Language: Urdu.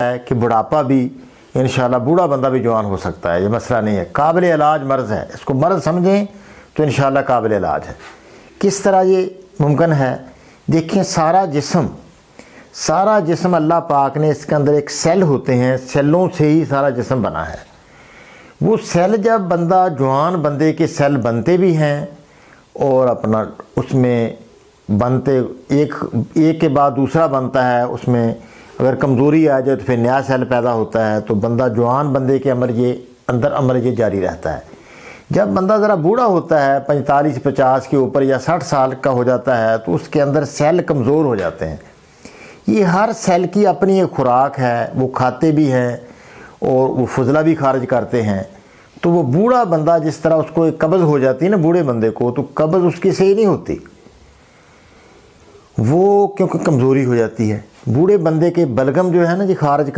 ہے کہ بڑھاپا بھی انشاءاللہ بوڑھا بندہ بھی جوان ہو سکتا ہے، یہ مسئلہ نہیں ہے، قابل علاج مرض ہے، اس کو مرض سمجھیں تو انشاءاللہ قابل علاج ہے۔ کس طرح یہ ممکن ہے؟ دیکھیں سارا جسم اللہ پاک نے اس کے اندر ایک سیل ہوتے ہیں، سیلوں سے ہی سارا جسم بنا ہے۔ وہ سیل جب بندہ جوان بندے کے سیل بنتے بھی ہیں اور اپنا اس میں بنتے ایک کے بعد دوسرا بنتا ہے، اس میں اگر کمزوری آ جائے تو پھر نیا سیل پیدا ہوتا ہے، تو بندہ جوان بندے کے اندر عمل یہ جاری رہتا ہے۔ جب بندہ ذرا بوڑھا ہوتا ہے 45-50 کے اوپر یا 60 سال کا ہو جاتا ہے تو اس کے اندر سیل کمزور ہو جاتے ہیں۔ یہ ہر سیل کی اپنی ایک خوراک ہے، وہ کھاتے بھی ہیں اور وہ فضلہ بھی خارج کرتے ہیں۔ تو وہ بوڑھا بندہ جس طرح اس کو ایک قبض ہو جاتی ہے نا بوڑھے بندے کو، تو قبض اس کی صحیح نہیں ہوتی، وہ کیونکہ کمزوری ہو جاتی ہے۔ بوڑھے بندے کے بلغم جو ہے نا خارج